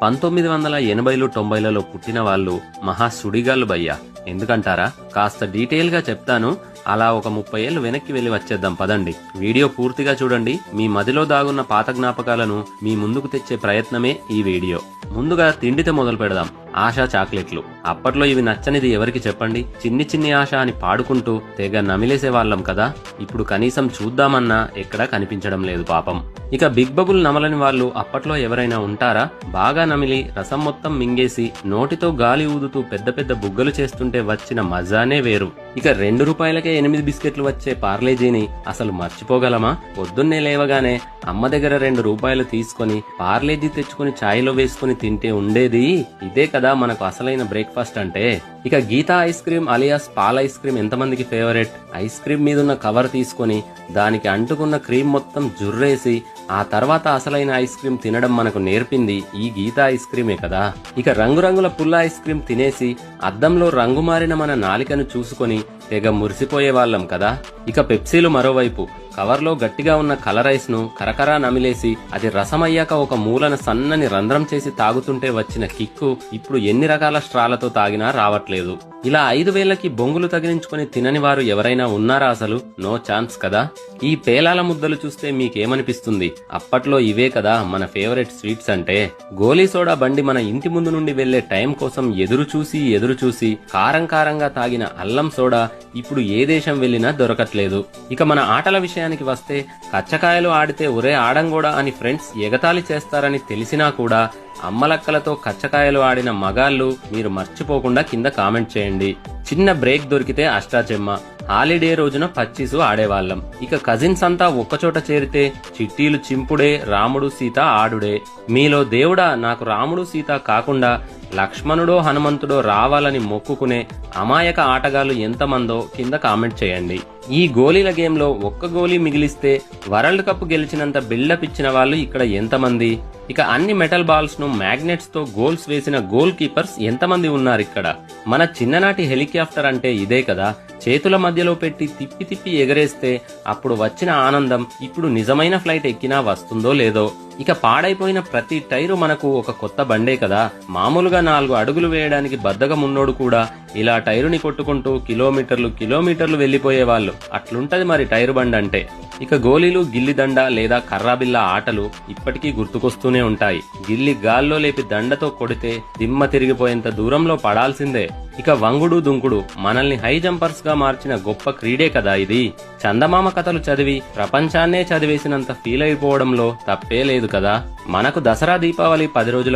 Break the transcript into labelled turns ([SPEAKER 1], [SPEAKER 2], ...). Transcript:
[SPEAKER 1] 1980లు 90లలో పుట్టిన వాళ్ళు మహా సుడిగాళ్ళు భయ్యా. ఎందుకంటారా? కాస్త డీటెయిల్ గా చెప్తాను. అలా ఒక 30 ఏళ్లు వెనక్కి వెళ్లి వచ్చేద్దాం పదండి. వీడియో పూర్తిగా చూడండి. మీ మదిలో దాగున్న పాత జ్ఞాపకాలను మీ ముందుకు తెచ్చే ప్రయత్నమే ఈ వీడియో. ముందుగా తిండితో మొదలు పెడదాం. ఆశా చాక్లెట్లు. అప్పట్లో ఇవి నచ్చనిది ఎవరికి చెప్పండి? చిన్ని చిన్ని ఆశ అని పాడుకుంటూ తెగ నమిలేసే వాళ్ళం కదా. ఇప్పుడు కనీసం చూద్దామన్నా ఎక్కడా కనిపించడం లేదు పాపం. ఇక బిగ్ బబుల్ నమలని వాళ్ళు అప్పట్లో ఎవరైనా ఉంటారా? బాగా నమిలి రసం మొత్తం మింగేసి నోటితో గాలి ఊదుతూ పెద్ద పెద్ద బుగ్గలు చేస్తుంటే వచ్చిన మజానే వేరు. ఇక 2 రూపాయలకే 8 బిస్కెట్లు వచ్చే పార్లేజీని అసలు మర్చిపోగలమా? పొద్దున్నే లేవగానే అమ్మ దగ్గర 2 రూపాయలు తీసుకొని పార్లేజీ తెచ్చుకుని ఛాయ్లో వేసుకుని తింటే ఉండేది ఇదే కదా మనకు అసలైన బ్రేక్ఫాస్ట్ అంటే. ఇక గీతా ఐస్ క్రీమ్ అలియాస్ పాల ఐస్ క్రీమ్ ఎంతమందికి ఫేవరెట్? ఐస్ క్రీమ్ మీదున్న కవర్ తీసుకొని దానికి అంటుకున్న క్రీమ్ మొత్తం జుర్రేసి ఆ తర్వాత అసలైన ఐస్ క్రీమ్ తినడం మనకు నేర్పింది ఈ గీతా ఐస్ క్రీమే కదా. ఇక రంగురంగుల పుల్ల ఐస్ క్రీమ్ తినేసి అద్దంలో రంగు మారిన మన నాలికను చూసుకొని తెగ మురిసిపోయే వాళ్ళం కదా. ఇక పెప్సీలు మరోవైపు కవర్లో గట్టిగా ఉన్న కలర్ ఐస్ ను కరకరా నమిలేసి అది రసమయ్యాక ఒక మూలన సన్నని రంధ్రం చేసి తాగుతుంటే వచ్చిన కిక్కు ఇప్పుడు ఎన్ని రకాల స్ట్రాలతో తాగినా రావట్లేదు. ఇలా 5 వేలకి బొంగులు తగిలించుకుని తినని వారు ఎవరైనా ఉన్నారా? అసలు నో ఛాన్స్ కదా. ఈ పేలాల ముద్దలు చూస్తే మీకేమనిపిస్తుంది? అప్పట్లో ఇవే కదా మన ఫేవరెట్ స్వీట్స్ అంటే. గోలీ సోడా బండి మన ఇంటి ముందు నుండి వెళ్లే టైం కోసం ఎదురు చూసి కారం కారంగా తాగిన అల్లం సోడా ఇప్పుడు ఏ దేశం వెళ్లినా దొరకట్లేదు. ఇక మన ఆటల విషయానికి వస్తే కచ్చకాయలు ఆడితే ఒరే ఆడంగోడా అని ఫ్రెండ్స్ ఎగతాళి చేస్తారని తెలిసినా కూడా అమ్మలక్కలతో కచ్చకాయలు ఆడిన మగాళ్ళు మీరు మర్చిపోకుండా కింద కామెంట్ చేయండి. చిన్న బ్రేక్ దొరికితే అష్టాచెమ్మ, హాలిడే రోజున పచ్చీసు ఆడేవాళ్ళం. ఇక కజిన్స్ అంతా ఒక్కచోట చేరితే చిట్టీలు చింపుడే, రాముడు సీత ఆడుడే. మీలో దేవుడా నాకు రాముడు సీత కాకుండా లక్ష్మణుడో హనుమంతుడో రావాలని మొక్కుకునే అమాయక ఆటగాళ్లు ఎంతమందో కింద కామెంట్ చేయండి. ఈ గోలీల గేమ్ లో ఒక్క గోలీ మిగిలిస్తే వరల్డ్ కప్ గెలిచినంత బిల్డప్ ఇచ్చిన వాళ్ళు ఇక్కడ ఎంతమంది? ఇక అన్ని మెటల్ బాల్స్ ను మ్యాగ్నెట్స్ తో గోల్స్ వేసిన గోల్ కీపర్స్ ఎంతమంది ఉన్నారు ఇక్కడ? మన చిన్ననాటి హెలికాప్టర్ అంటే ఇదే కదా. చేతుల మధ్యలో పెట్టి తిప్పి తిప్పి ఎగరేస్తే అప్పుడు వచ్చిన ఆనందం ఇప్పుడు నిజమైన ఫ్లైట్ ఎక్కినా వస్తుందో లేదో. ఇక పాడైపోయిన ప్రతి టైరు మనకు ఒక కొత్త బండే కదా. మామూలుగా 4 అడుగులు వేయడానికి బద్దగా ఉన్నోడు కూడా ఇలా టైరుని కొట్టుకుంటూ కిలోమీటర్లు వెళ్లిపోయేవాళ్ళు. అట్లుంటది మరి టైరు బండి అంటే. ఇక గోలీలు, గిల్లిదండ లేదా కర్రాబిల్ల ఆటలు ఇప్పటికీ గుర్తుకొస్తూనే ఉంటాయి. గిల్లి గాల్లో లేపి దండతో కొడితే దిమ్మ తిరిగిపోయేంత దూరంలో పడాల్సిందే. ఇక వంగుడు దుంకుడు మనల్ని హై జంపర్స్ గా మార్చిన గొప్ప క్రీడే కదా ఇది. చందమామ కథలు చదివి ప్రపంచాన్నే చదివేసినంత ఫీల్ అయిపోవడంలో తప్పే లేదు కదా. మనకు దసరా దీపావళి 10 రోజుల